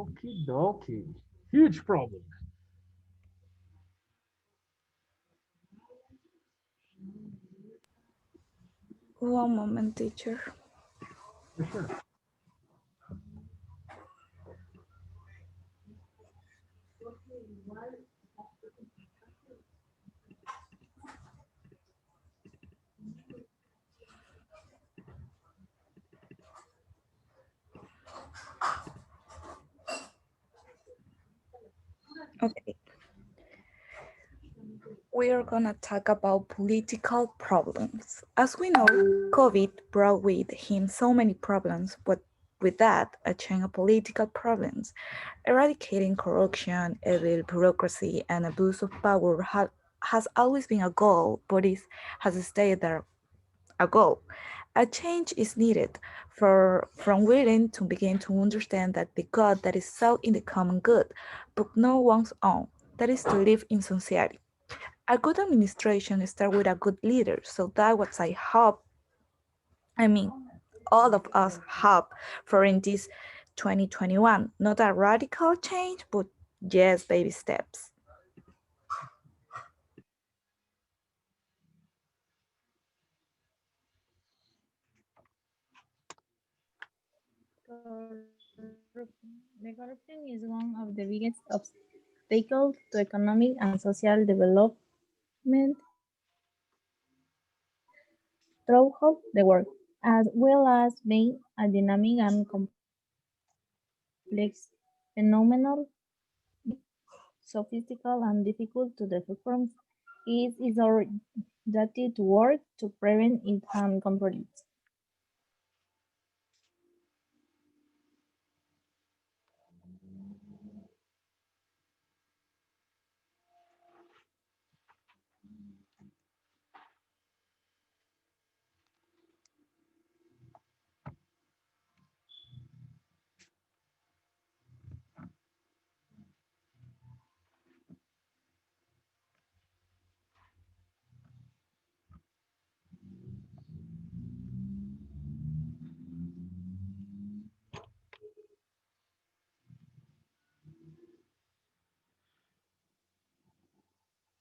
Okie dokie. Huge problem. One moment, teacher. For sure. Okay, we are gonna talk about political problems. As we know, COVID brought with him so many problems, but with that, a chain of political problems. Eradicating corruption, evil bureaucracy, and abuse of power has always been a goal, but has stayed there a goal. A change is needed from willing to begin to understand that the God that is sought in the common good, but no one's own, that is to live in sincerity. A good administration starts with a good leader, so that what I hope, I mean, all of us hope for in this 2021. Not a radical change, but yes, baby steps. The corruption is one of the biggest obstacles to economic and social development throughout the world, as well as being a dynamic and complex phenomenon, sophisticated and difficult to the reform. It is our duty to work to prevent it and control it.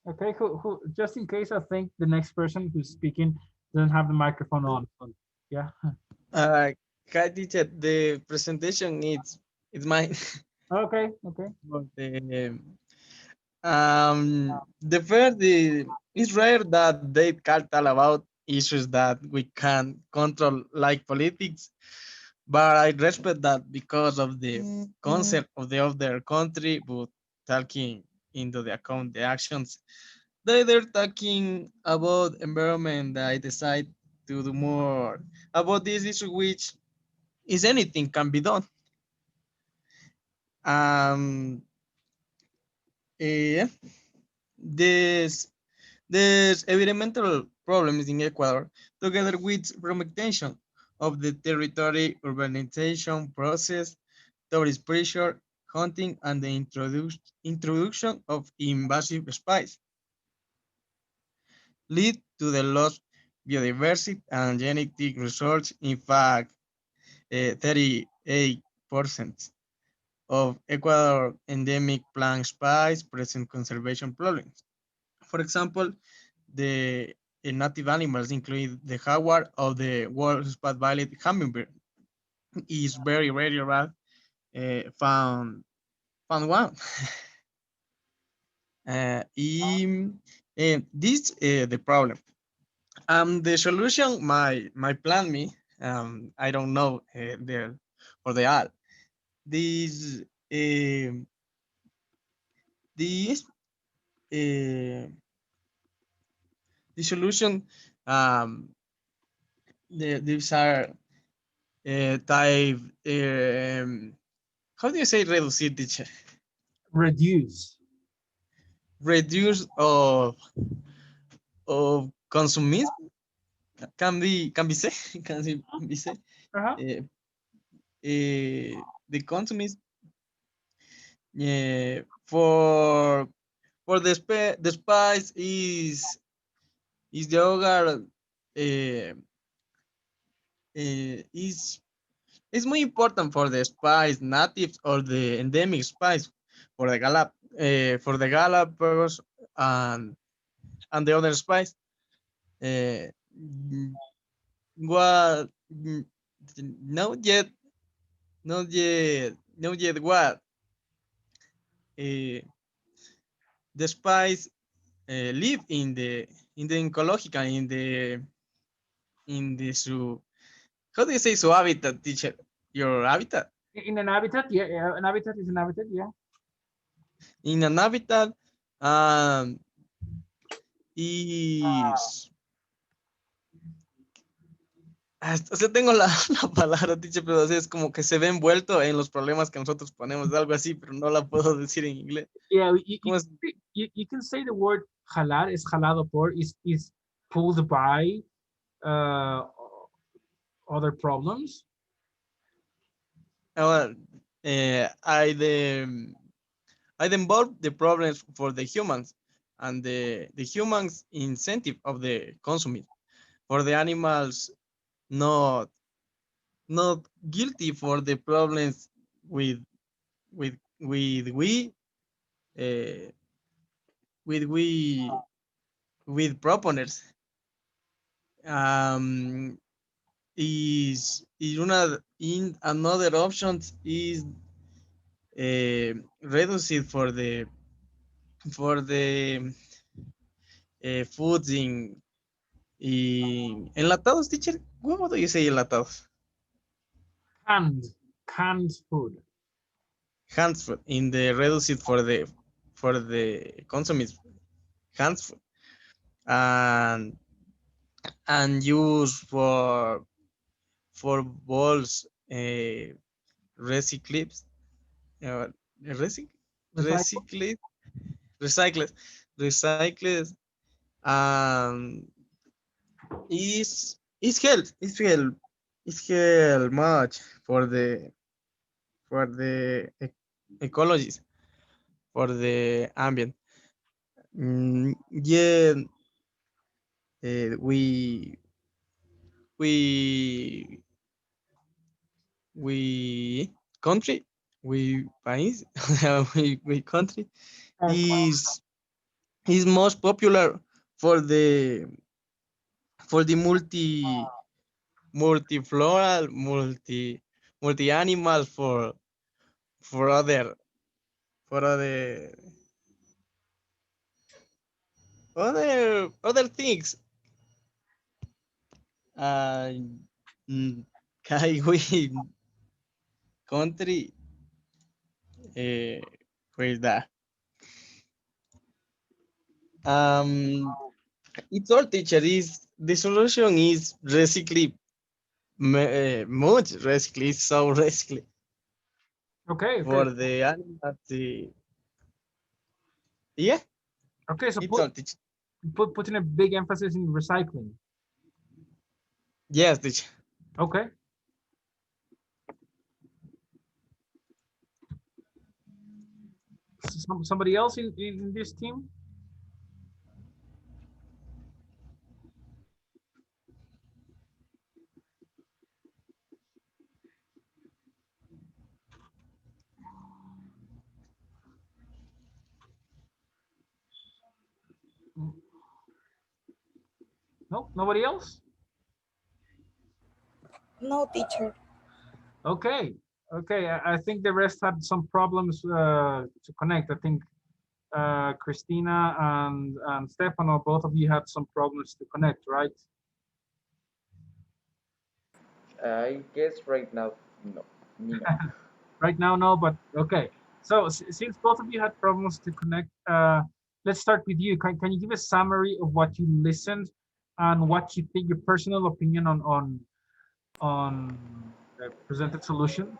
Okay, who just in case I think the next person who's speaking doesn't have the microphone on. Yeah. Uh, Hi, teacher. The presentation is it's mine. Okay, okay. But, the first it's rare that they can't tell about issues that we can control, like politics. But I respect that because of the concept of the other country, but taking into the account the actions. They're talking about environment. I decide to do more about this issue, which is anything can be done. Um, eh, this there's environmental problems in Ecuador, together with fragmentation of the territory, urbanization process, tourist pressure, hunting, and the introduction of invasive species, lead to the loss biodiversity and genetic resource. In fact, 38% of Ecuador endemic plant species present conservation problems. For example, the native animals include the jaguar or the world spot-violet hummingbird is very rare, found one. This the problem. The solution my plan me. I don't know the for the all. This this uh, the solution these are type how do you say reducir, teacher? Reduce. Reduce of consumism can be say can be say Uh-huh. uh, the consumism for the spice is the hogar is it's muy important for the spice natives or the endemic spice for the Galapagos and the other spice. Mm, what? Not yet, not yet. What? Uh, the spice live in the ecological in the su. How do you say su habitat, teacher? Your habitat In an habitat, yeah, an habitat is an habitat, yeah. in an habitat um, is. O sea, tengo la palabra, teacher, pero es como que se ve envuelto en los problemas que nosotros ponemos, algo así, pero no la puedo decir en inglés. Yeah, ¿Cómo es? you can say the word jalar is jalado por is pulled by uh, other problems. Well, I involve the problems for the humans and the humans incentive of the consumer for the animals not guilty for the problems with with with we uh, with we with proponents um is una in another option is reduced for the foods in enlatados, teacher. What do you say enlatados? Canned food. Hands food in the reduced for the consummate hands food and use for balls recyclables uh, recyc Recycle. recycled recycled recycled um is help much for the ecologies for the ambient. Yeah, we we country we país we country Uh, is most popular for the multifloral multi animals for other for other things. Uh, we country uh, where is that? Um, it's all teacher is the solution is recycle much recycle is so recycle okay, okay, for the animals. Yeah, okay. So it's all teacher. putting a big emphasis in recycling. Yes, teacher. Okay. Somebody else in this team? No, nobody else? No, teacher. Okay, okay. I think the rest had some problems to connect. I think Christina and Stefano, both of you had some problems to connect, right? I guess right now, no. Me no. Right now, no, but okay. So since both of you had problems to connect, let's start with you. Can you give a summary of what you listened and what you think, your personal opinion on the presented solution?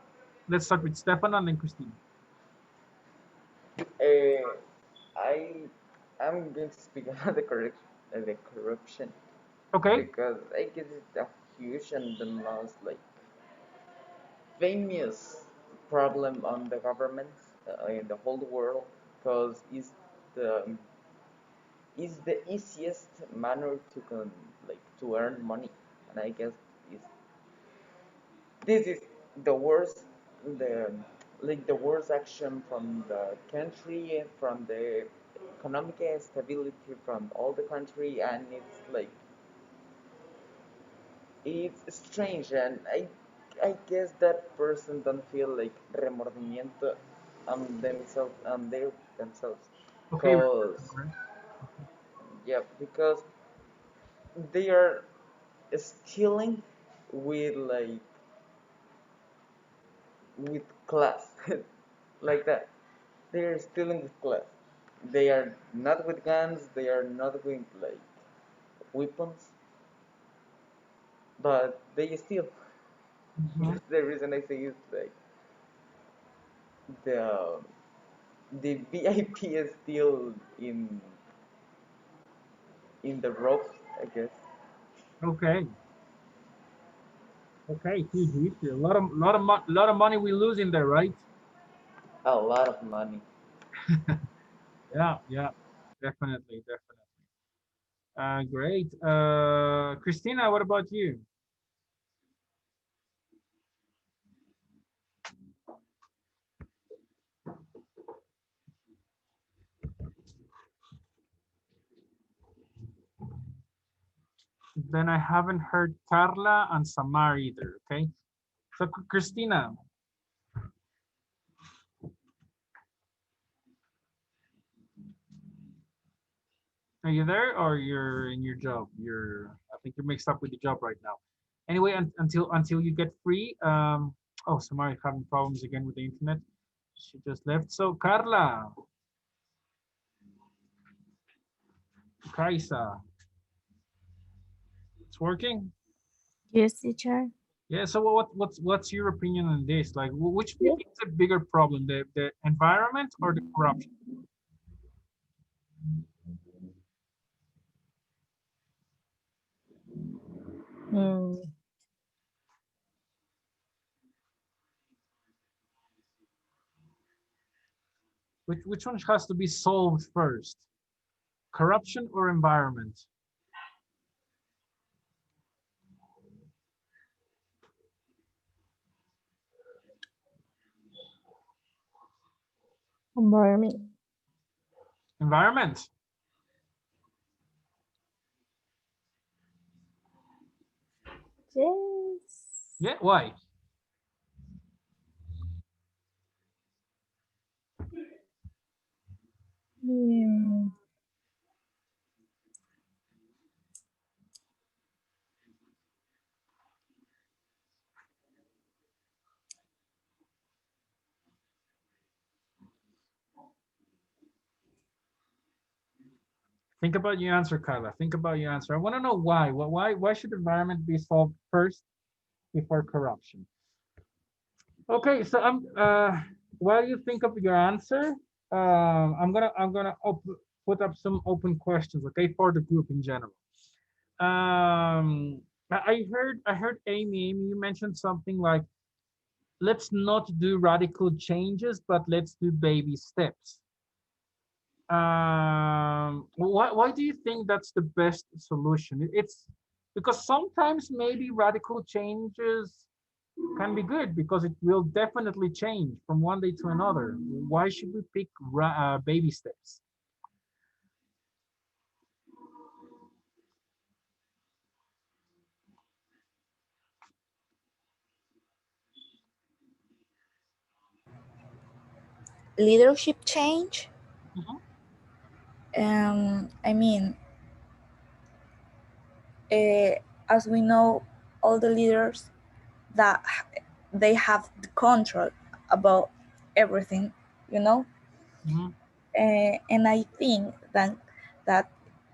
Let's start with Stefano and then Christina. Uh, I am going to speak about the corruption Okay. because I guess it's a huge and the most like famous problem on the government in the whole world because the it's the easiest manner to earn money, and I guess is this is the worst, the the worst action from the country, from the economic stability from all the country, and it's like it's strange, and I guess that person don't feel like remordimiento on themselves, themselves, Okay. cause yeah, because they are stealing with with class, like that. They are stealing with class. They are not with guns. They are not with weapons, but they steal. Mhm. That's the reason I say it's like the the VIP is still in the ropes, I guess. Okay. Okay. Huge issue. Lot of money we lose in there, right? A lot of money. Yeah. Yeah. Definitely. Definitely. Great. Christina, what about you? Then I haven't heard Carla and Samar either. Okay. So Christina, are you there or you're in your job? I think you're mixed up with the job right now. Anyway, until you get free. Oh, Samar is having problems again with the internet. She just left. So Carla, Kaisa, it's working. Yes, teacher. Yeah. So what's your opinion on this? Like, which do you Yes. think is a bigger problem, the environment or the corruption? Hmm. Which one has to be solved first? Corruption or environment? Environment. Environment. Yes. Yeah. Why? Hmm. Think about your answer, Carla. Think about your answer. I want to know why. Why should environment be solved first before corruption? Okay, so while you think of your answer, I'm gonna put up some open questions, okay, for the group in general. I heard Amy, you mentioned something like, let's not do radical changes, but let's do baby steps. Why do you think that's the best solution? It's because sometimes maybe radical changes can be good because it will definitely change from one day to another. Why should we pick baby steps? Leadership change. Mhm. I mean, as we know, all the leaders that they have the control about everything, you know. Mhm. And I think that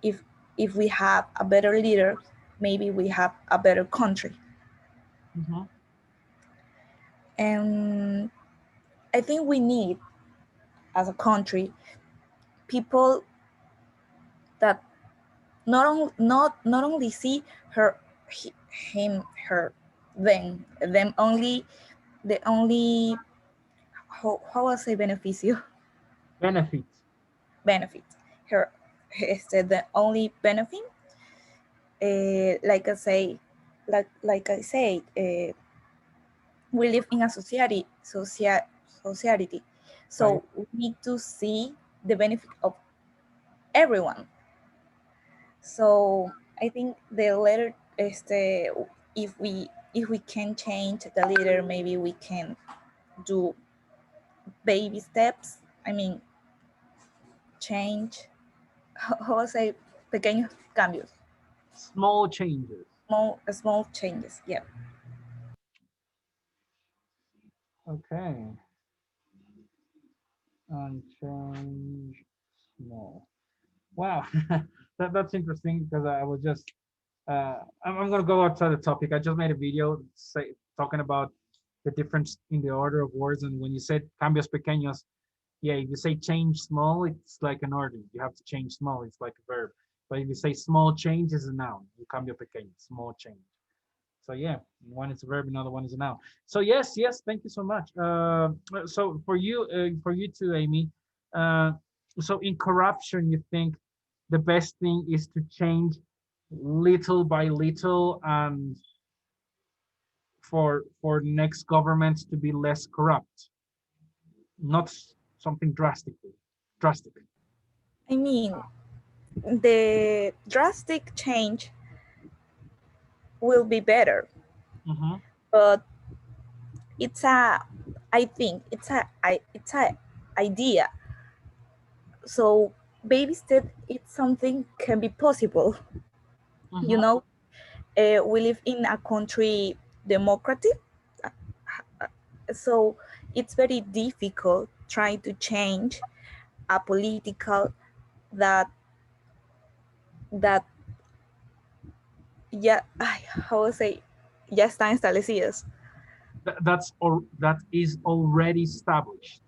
if if we have a better leader, maybe we have a better country. Mhm. And I think we need, as a country, people that not only see her, him, her, them only, the only, how I say beneficio, Benefits. benefit, her, the only benefit, like I say, like I say, we live in a society. So Right. we need to see the benefit of everyone. So I think the leader is if we can change the leader, maybe we can do baby steps. I mean, change. How I say, pequeños cambios, Small changes. small changes. Yeah. Okay. And change small. Wow. That's interesting because I was just I'm gonna go outside the topic. I just made a video talking about the difference in the order of words, and when you said cambios pequeños, yeah, if you say change small, it's like an order. You have to change small. It's like a verb. But if you say small change, is a noun. You cambio pequeño, small change. So yeah, one is a verb, another one is a noun. So yes, yes, thank you so much. So for you too, Amy. Uh, so in corruption, you think the best thing is to change little by little, and for next governments to be less corrupt, not something drastic. I mean, the drastic change will be better, Hmm. but it's a, I think it's a idea. So baby step, it's something can be possible. You Hmm. know, we live in a country democratic, so it's very difficult trying to change a political that that ya how to say, ya están establecidos. That is already established.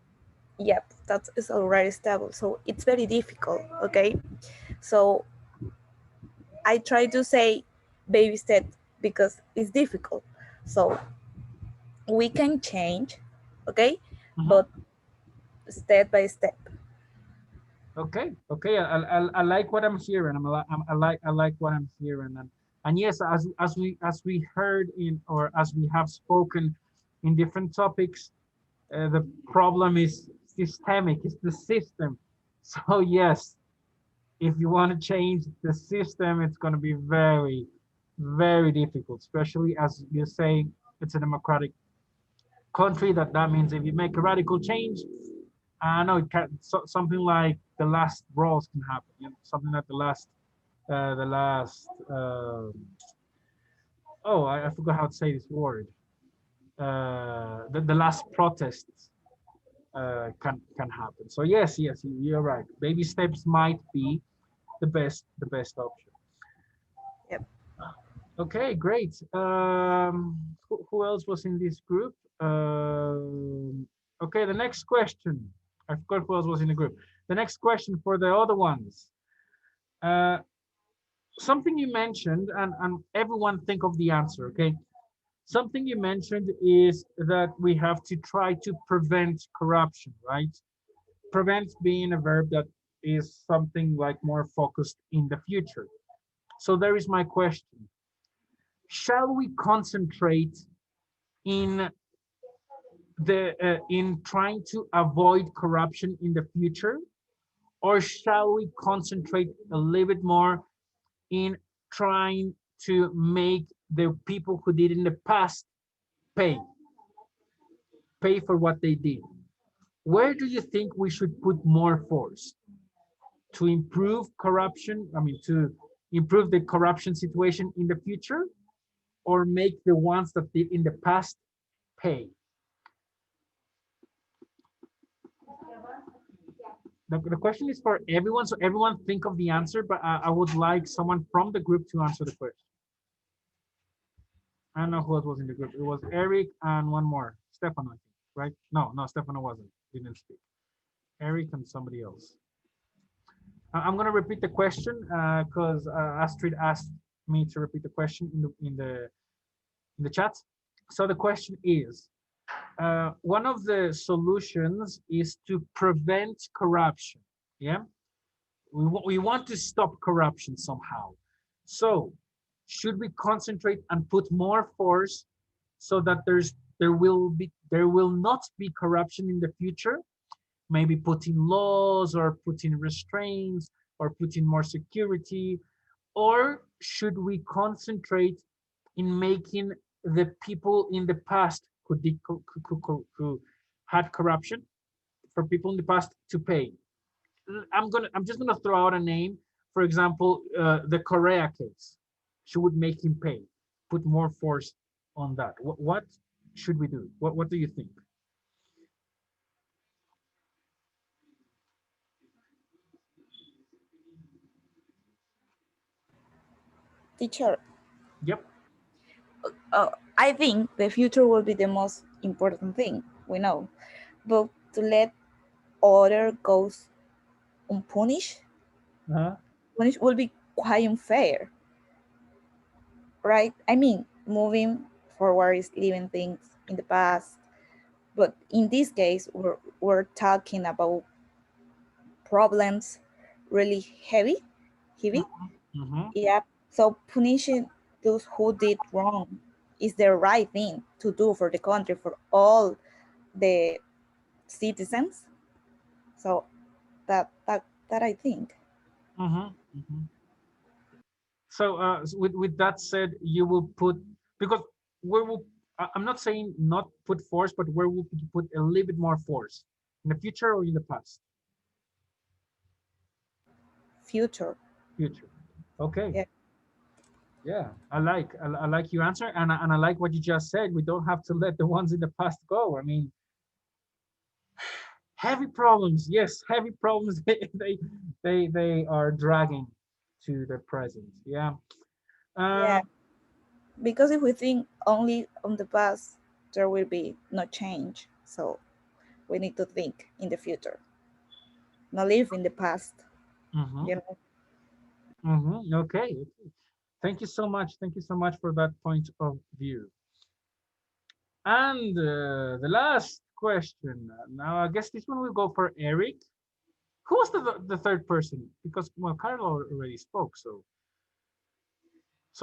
Yep, that is already stable. So it's very difficult. Okay, so I try to say baby step because it's difficult. So we can change, okay, Mhm. but step by step. Okay, okay. I like what I'm hearing. I like what I'm hearing. And yes, as we heard in, or as we have spoken in different topics, the problem is systemic. It's the system. So yes, if you want to change the system, it's going to be very, very difficult. Especially as you say, it's a democratic country. That means if you make a radical change, I know it can, something like the last brawls can happen. You know, something like the last. Oh, I forgot how to say this word. The last protests can happen. So yes, yes, you're right. Baby steps might be the best option. Yep. Okay, great. Who else was in this group? Okay, the next question. I forgot who else was in the group. The next question for the other ones. Uh, Something you mentioned, and everyone think of the answer, okay? Something you mentioned is that we have to try to prevent corruption, right? Prevent being a verb that is something like more focused in the future. So there is my question. Shall we concentrate in in trying to avoid corruption in the future, or shall we concentrate a little bit more in trying to make the people who did in the past pay for what they did? Where do you think we should put more force to improve corruption? I mean, to improve the corruption situation in the future, or make the ones that did in the past pay? The question is for everyone, so everyone think of the answer, but I would like someone from the group to answer the question. I don't know who else was in the group. It was Eric and one more, Stefano, I think, right? No, no, Stefano wasn't. Didn't speak. Eric and somebody else. I'm gonna repeat the question because Astrid asked me to repeat the question in the chat. So the question is, one of the solutions is to prevent corruption. Yeah, we want to stop corruption somehow. So should we concentrate and put more force so that there will not be corruption in the future, maybe putting laws or putting restraints or putting more security, or should we concentrate in making the people in the past who had corruption, for people in the past to pay? I'm just gonna throw out a name. For example, the Correa case. She would make him pay, put more force on that. What should we do? What do you think? Teacher, Yep. I think the future will be the most important thing we know, but to let other goes unpunished, Uh-huh. punish will be quite unfair, right? I mean, moving forward is leaving things in the past, but in this case, we're talking about problems really heavy. Mm-hmm. Yeah. So punishing those who did wrong is the right thing to do for the country, for all the citizens. So that I think. Mm-hmm. Mm-hmm. So, with that said, you will put, because where will, I'm not saying not put force, but where will you put a little bit more force, in the future or in the past? Future. Future. Okay. Yeah. Yeah, I like your answer, and I like what you just said. We don't have to let the ones in the past go. I mean, heavy problems, yes, heavy problems. They are dragging to the present. Yeah. Yeah. Uh, Because if we think only on the past, there will be no change. So we need to think in the future, not live in the past. mhm, You know. okay. Thank you so much. Thank you so much for that point of view. And the last question. Now, I guess this one will go for Eric. Who was the third person? Because, well, Carlo already spoke. So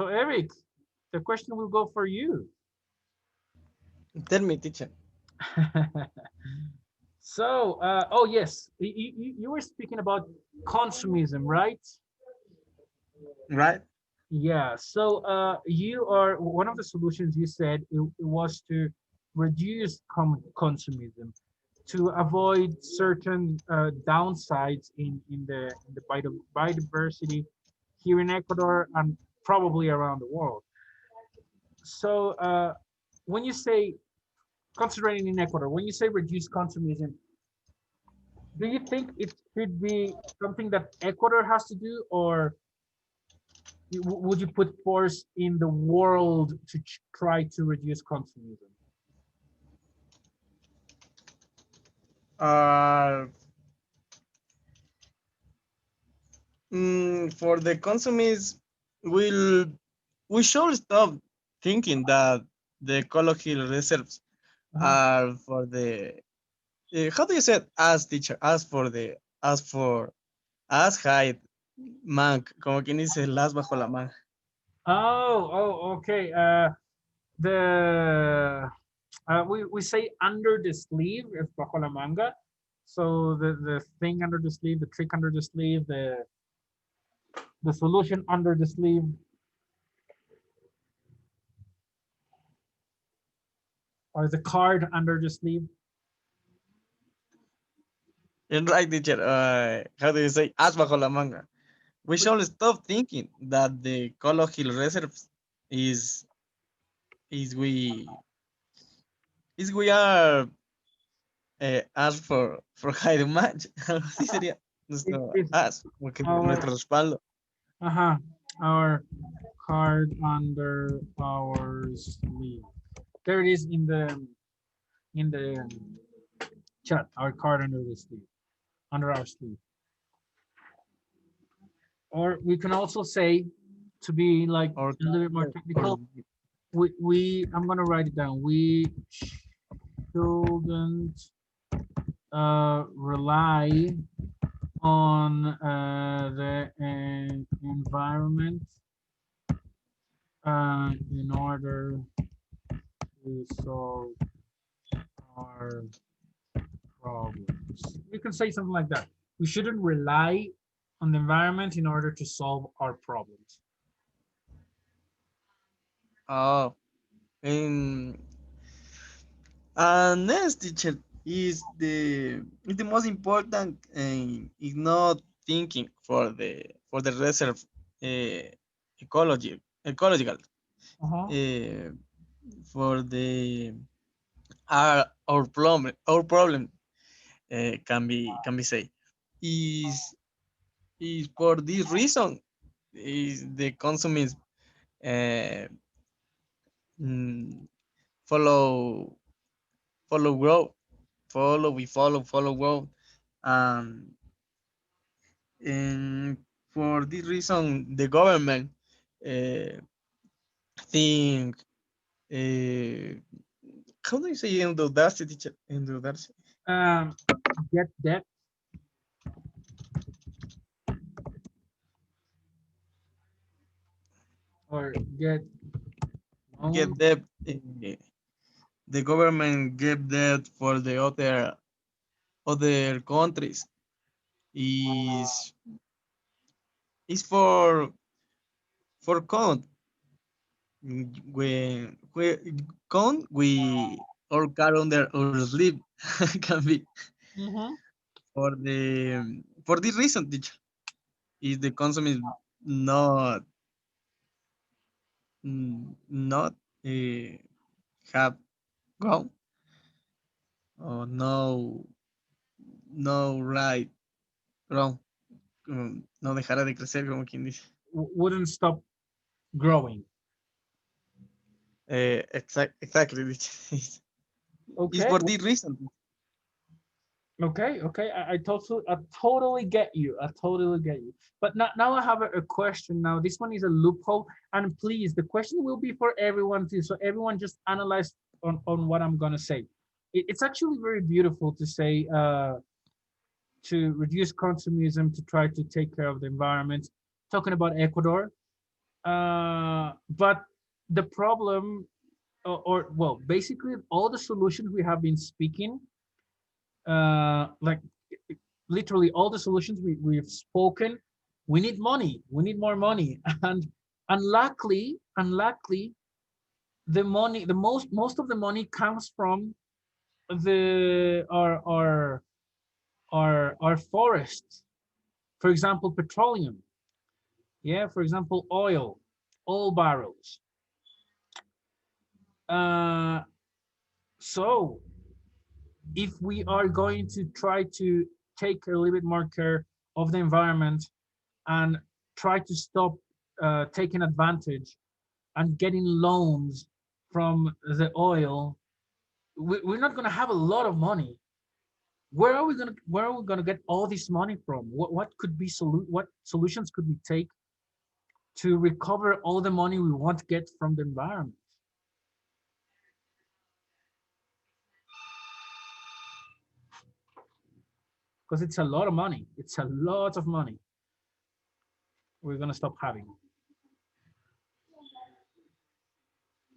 Eric, the question will go for you. Tell me, teacher. So, oh yes, you were speaking about consumism, right? Right? Yeah. So, you are one of the solutions you said it was to reduce consumism, to avoid certain downsides in the biodiversity here in Ecuador and probably around the world. So, when you say, concentrating in Ecuador, when you say reduce consumism, do you think it should be something that Ecuador has to do, or would you put force in the world to try to reduce consumism? Uh, for the consumers, will we should stop thinking that the Colo Hill reserves Uh-huh. are for the how do you say it? As teacher, as hide man, como quien dice las bajo la manga. Okay. The we say under the sleeve is bajo la manga. So the thing under the sleeve, the trick under the sleeve, the solution under the sleeve. Or the card under the sleeve. And right, teacher, how do you say as bajo la manga? We should stop thinking that the Colo Hill reserves is is we we are as for hide match. Algo así sería It nuestro is as, porque our nuestro respaldo. uh-huh, our card under our sleeve. There it is in the chat. Our card under the sleeve, under our sleeve. Or we can also say, to be like Or a little bit more or technical, we I'm gonna write it down. We shouldn't rely on the environment in order to solve our problems. You can say something like that. We shouldn't rely on the environment in order to solve our problems. Oh, and next teacher is the most important, and is not thinking for the reserve ecological Uh-huh. uh, for the our problem can be said is for this reason is the consumers uh, mm, follow follow growth follow growth um, and for this reason the government uh, think uh, how do you say endeudarse teacher endeudarse Um, get debt or get get loan. debt the government get debt for the other countries is for count we or car under or sleep can be Mm-hmm. for this reason teacher is the consume is not not uh, have grown or no right wrong no dejará de crecer como quien dice Wouldn't stop growing. exactly is Okay. for this reason. Okay. Okay. I totally get you. I totally get you. But now I have a question. Now this one is a loophole, and please, the question will be for everyone too. So everyone just analyze on what I'm gonna say. It's actually very beautiful to say to reduce consumerism to try to take care of the environment. Talking about Ecuador, but the problem, or well, basically all the solutions we have been speaking, like literally all the solutions we've spoken, we need money. We need more money, and unluckily, the money, the most of the money comes from the our forests. For example, petroleum. Yeah, for example, oil barrels. Uh, so if we are going to try to take a little bit more care of the environment and try to stop taking advantage and getting loans from the oil, we're not going to have a lot of money. Where are we going to get all this money from? What could be what solutions could we take to recover all the money we want to get from the environment? Because it's a lot of money. It's a lot of money we're going to stop having.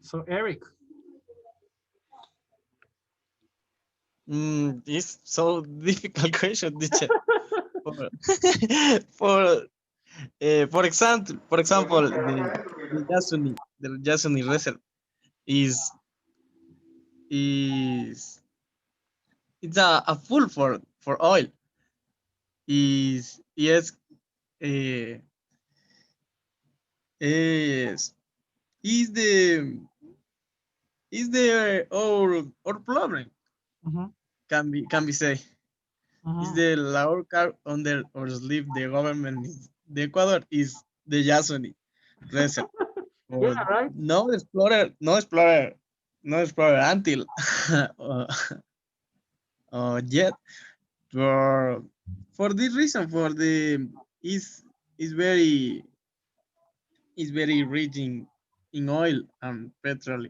So, Eric, It's so difficult question, teacher. For for for example, the Yasuni reserve is is it's a full for oil. Is yes uh, is is the our problem mm-hmm, can be say is mm-hmm. the lower car under or sleep the government the Ecuador is the Yasuni reserve. Yeah, Or right. no explorer until uh, yet for this reason for the is is very very rich in oil and petrol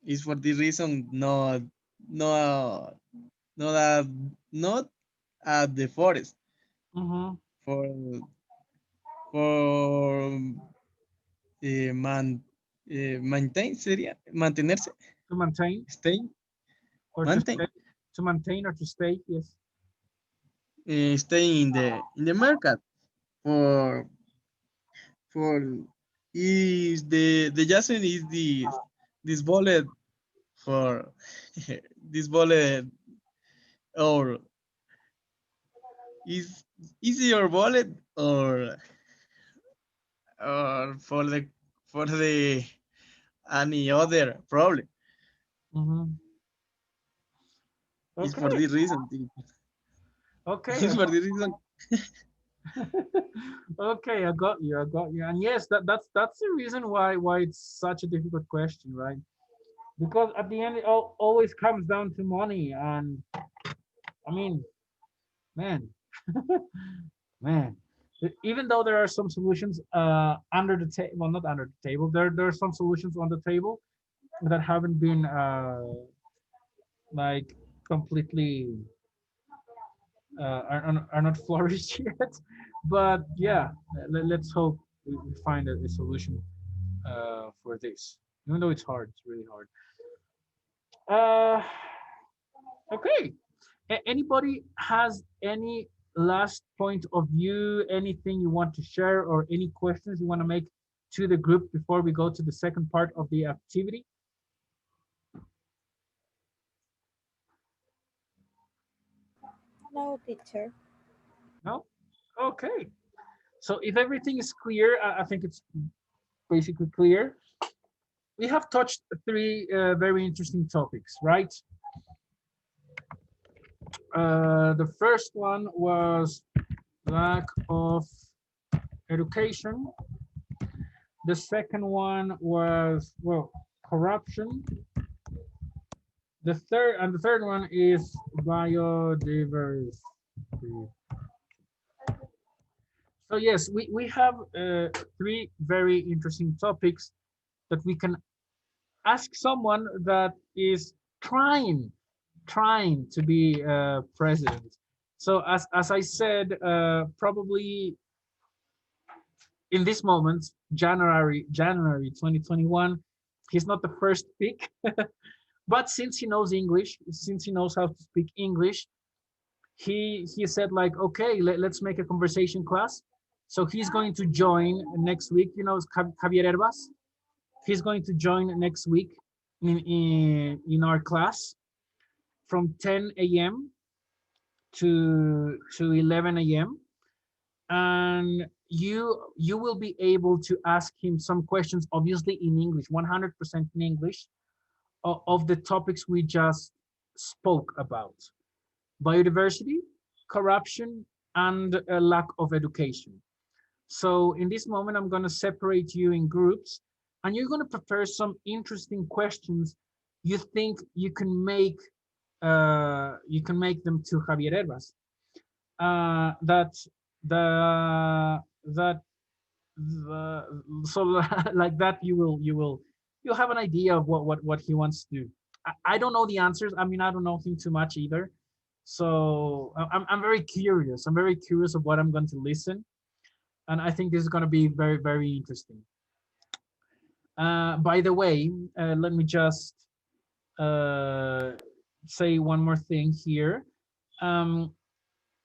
is for this reason not not at the forest Mm-hmm. for for man maintain sería mantenerse, To maintain stay, or to maintain, stay? To maintain or to stay? Yes. stay in the market for for is the Jason is this bullet for this bullet or is your wallet or for the any other problem. Mm-hmm. It's for Okay. this reason. Okay. It's for this reason. Okay, I got you. I got you. And yes, that's the reason why it's such a difficult question, right? Because at the end, it always comes down to money. And I mean, man, man. Even though there are some solutions under the table, well, not under the table, there are some solutions on the table that haven't been like completely are not flourished yet. But yeah, let's hope we find a solution for this. Even though it's hard, it's really hard. Uh, okay. Anybody has any last point of view? Anything you want to share, or any questions you want to make to the group before we go to the second part of the activity? No, teacher. No. Okay. So if everything is clear, I think it's basically clear. We have touched three very interesting topics, right? The first one was lack of education. The second one was, well, corruption. The third one is biodiversity. So yes, we have three very interesting topics that we can ask someone that is trying to be president. So as I said, probably in this moment, January 2021, he's not the first pick, but since he knows English, since he knows how to speak English, he said like, okay, let's make a conversation class. So he's going to join next week. You know, Javier Herbas. He's going to join next week in our class from 10 a.m. to 11 a.m. And you will be able to ask him some questions, obviously in English, 100% in English, of the topics we just spoke about: biodiversity, corruption, and a lack of education. So in this moment, I'm going to separate you in groups, and you're going to prepare some interesting questions you think you can make them to Javier Herbas. That that so like that you'll have an idea of what he wants to do. I don't know the answers. I mean, I don't know him too much either. So I'm very curious. I'm very curious of what I'm going to listen, and I think this is going to be very very interesting. By the way, let me just uh, say one more thing here. Um,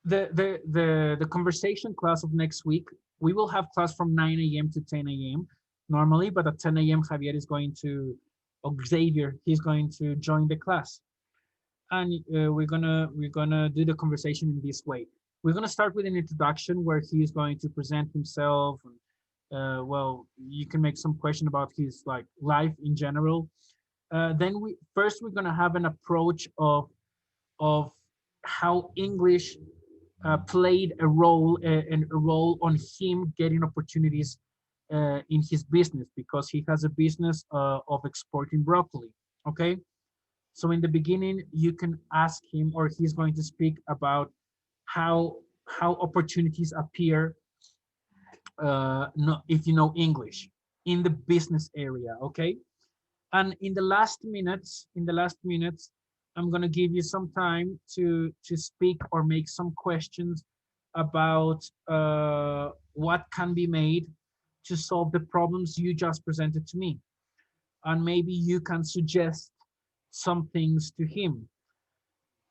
the conversation class of next week, we will have class from 9 a.m. to 10 a.m. normally, but at 10 a.m. Javier is going to, or Xavier, he's going to join the class, and we're gonna do the conversation in this way. We're gonna start with an introduction where he's going to present himself. And, well, you can make some question about his like life in general. Then we're gonna have an approach of how English played a role and a role on him getting opportunities in his business, because he has a business of exporting broccoli. Okay, so in the beginning, you can ask him, or he's going to speak about how opportunities appear no, if you know English in the business area. Okay, and in the last minutes, I'm going to give you some time to speak or make some questions about what can be made to solve the problems you just presented to me. and maybe you can suggest some things to him.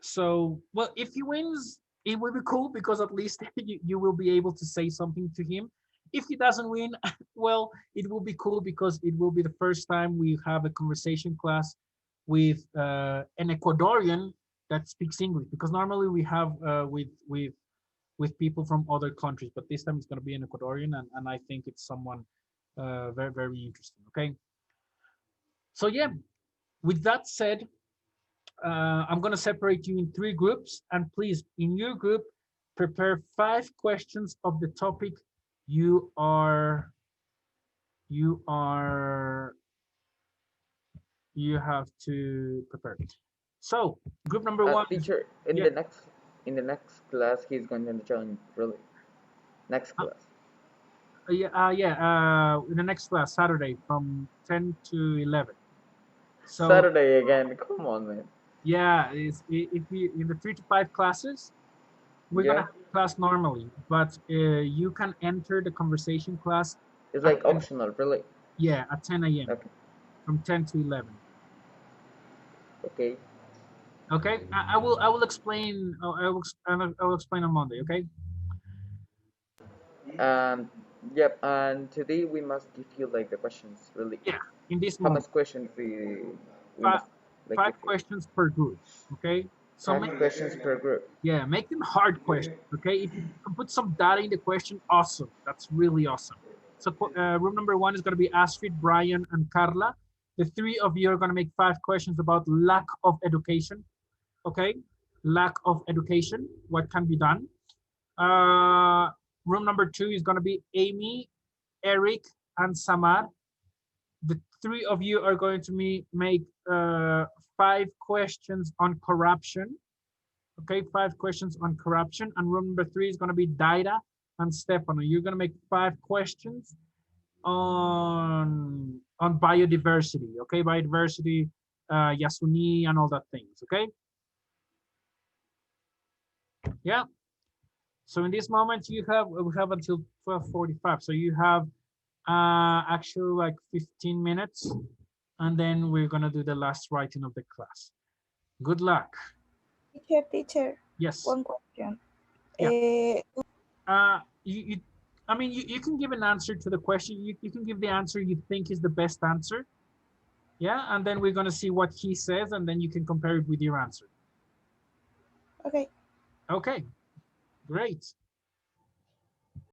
So, well, if he wins, it will be cool because at least you will be able to say something to him. If he doesn't win, well, it will be cool because it will be the first time we have a conversation class with an Ecuadorian that speaks English. Because normally we have with people from other countries, but this time it's going to be an Ecuadorian, and I think it's someone very very interesting. Okay, so yeah, with that said, I'm going to separate you in 3 groups, and please, in your group, prepare 5 questions of the topic you are you are you have to prepare. So, group number one is, Teacher, yeah, in the next class, he's going to join. Really, next uh, class. in the next class, Saturday from 10 to 11. So, Saturday again. Come on, man. yeah, if we in the 3 to 5 classes, we're gonna Yeah, have class normally, but you can enter the conversation class it's at like 10, optional. Really. yeah, at 10 a.m. Okay. from 10 to 11. Okay. Okay, I will explain. I will explain on Monday. Okay. Um. Yep. And today we must give you like the questions. Really. Yeah. In this How moment, much questions we five must like five give you? questions per group. Okay. So 5 questions per group. yeah, make them hard questions. Okay. If you can put some data in the question, awesome. That's really awesome. So room number one is going to be Astrid, Brian, and Carla. The 3 of you are going to make 5 questions about lack of education. Okay. Lack of education. What can be done? Uh, room number 2 is going to be Amy, Eric, and Samar. The 3 of you are going to make 5 questions on corruption. Okay, 5 questions on corruption. And room number 3 is going to be Daira and Stefano. You're going to make 5 questions on biodiversity. Okay, biodiversity, Yasuni, and all that things. Okay, yeah. So in this moment, we have until 12:45. So you have actually like 15 minutes, and then we're gonna do the last writing of the class. Good luck. Teacher, Yes. one question. Yeah. Uh, You I mean, you can give an answer to the question. You can give the answer you think is the best answer. Yeah, and then we're gonna see what he says, and then you can compare it with your answer. okay. Okay, great.